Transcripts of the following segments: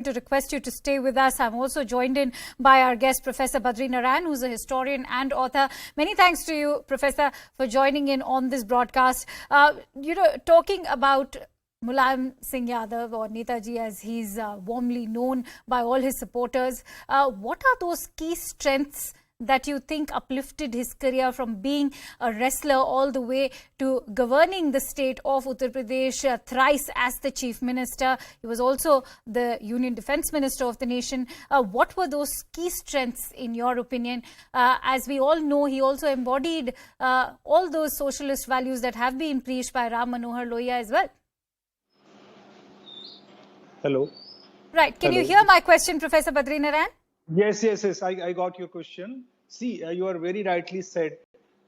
to request you to stay with us. I'm also joined in by our guest, Professor Badri Narayan, who's a historian and author. Many thanks to you, Professor, for joining in on this broadcast. Talking about Mulayam Singh Yadav, or Netaji as he's warmly known by all his supporters, what are those key strengths that you think uplifted his career from being a wrestler all the way to governing the state of Uttar Pradesh thrice as the chief minister? He was also the Union Defence Minister of the nation. What were those key strengths in your opinion? As we all know, he also embodied all those socialist values that have been preached by Ram Manohar Lohia as well. Hello. Right. Can you hear my question, Professor Badri Narayan? Yes. I got your question. See, you are very rightly said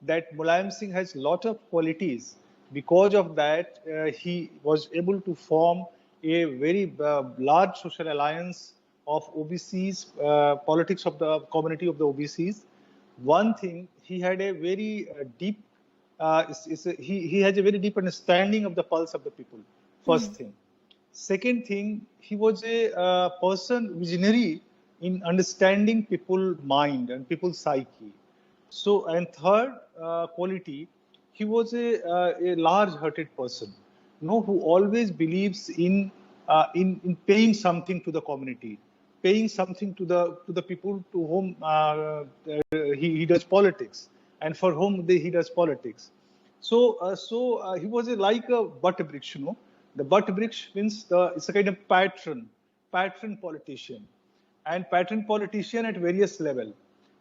that Mulayam Singh has a lot of qualities. Because of that, he was able to form a very large social alliance of OBCs, politics of the community of the OBCs. One thing, he had a very deep, he has a very deep understanding of the pulse of the people. First thing. Second thing, he was a person visionary in understanding people's mind and people's psyche. So, and third quality, he was a large-hearted person, who always believes in paying something to the community, paying something to the people to whom he does politics, and for whom he does politics. So he was like a butt bridge, The butt bridge means it's a kind of patron politician. And patron politician at various levels.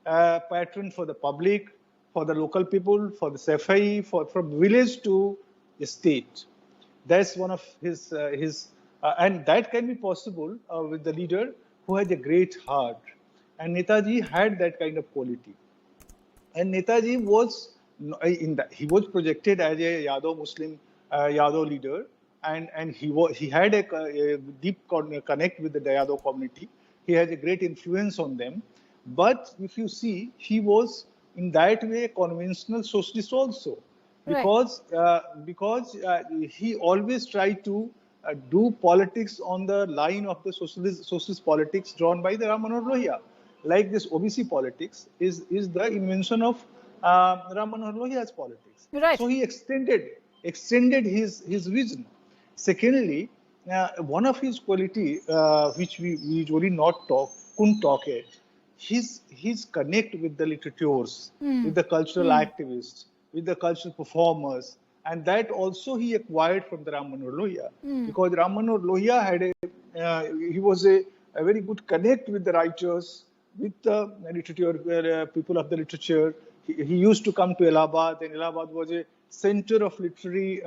Patron for the public, for the local people, for the Safai, from village to the state. That's one of his and that can be possible with the leader who has a great heart. And Netaji had that kind of quality. And Netaji was he was projected as a Yadav Muslim Yadav leader, and he had a deep connect with the Yadav community. He has a great influence on them. But if you see, he was in that way a conventional socialist also. Because he always tried to do politics on the line of the socialist politics drawn by the Ram Manohar Lohia. Like this OBC politics is the invention of Ram Manohar Lohia's politics. Right. So he extended his vision. Secondly, one of his quality, which we usually couldn't talk at, his connect with the literateurs, with the cultural activists, with the cultural performers, and that also he acquired from the Ram Manohar Lohia, because Ram Manohar Lohia had he was a very good connect with the writers, with the literature, people of the literature. He used to come to Allahabad, and Allahabad was a center of literary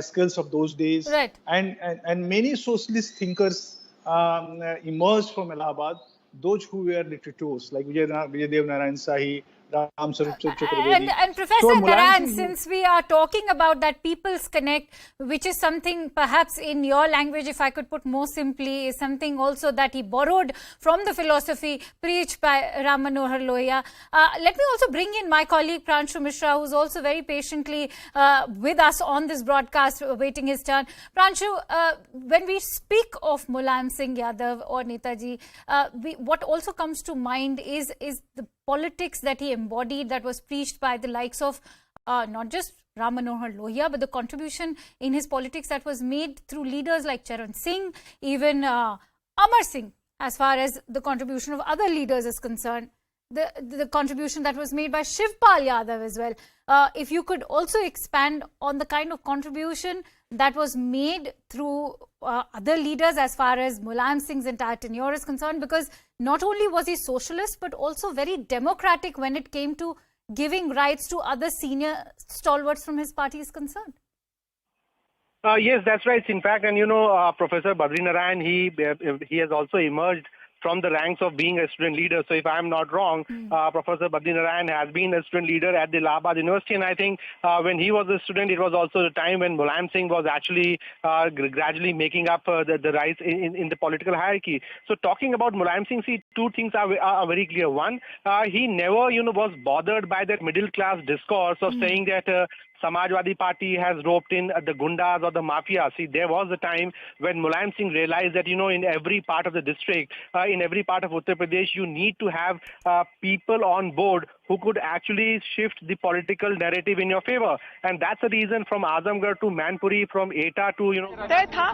skills of those days. Right. And many socialist thinkers emerged from Allahabad, those who were literateurs, like Vijay Narayan Sahi, Ram Sarup Chaturvedi. And Professor Narayan, since we are talking about that people's connect, which is something perhaps in your language, if I could put more simply, is something also that he borrowed from the philosophy preached by Ram Manohar Lohia. Let me also bring in my colleague Pranshu Mishra, who's also very patiently with us on this broadcast, waiting his turn. Pranshu, when we speak of Mulayam Singh Yadav or Netaji, what also comes to mind is the politics that he embodied, that was preached by the likes of not just Ram Manohar Lohia, but the contribution in his politics that was made through leaders like Charan Singh, even Amar Singh, as far as the contribution of other leaders is concerned. The contribution that was made by Shivpal Yadav as well. If you could also expand on the kind of contribution that was made through other leaders as far as Mulayam Singh's entire tenure is concerned, because not only was he socialist, but also very democratic when it came to giving rights to other senior stalwarts from his party is concerned. Yes, that's right. In fact, and Professor Badri Narayan, he has also emerged from the ranks of being a student leader. So if I'm not wrong, Professor Badri Narayan has been a student leader at the Allahabad University. And I think when he was a student, it was also the time when Mulayam Singh was actually gradually making up the rise in the political hierarchy. So talking about Mulayam Singh, see, two things are very clear. One, he never, was bothered by that middle class discourse of saying that Samajwadi Party has roped in the gundas or the mafia. See, there was a time when Mulayam Singh realized that, in every part of the district, in every part of Uttar Pradesh, you need to have people on board who could actually shift the political narrative in your favor. And that's the reason from Azamgarh to Manpuri, from Etah to, तय था।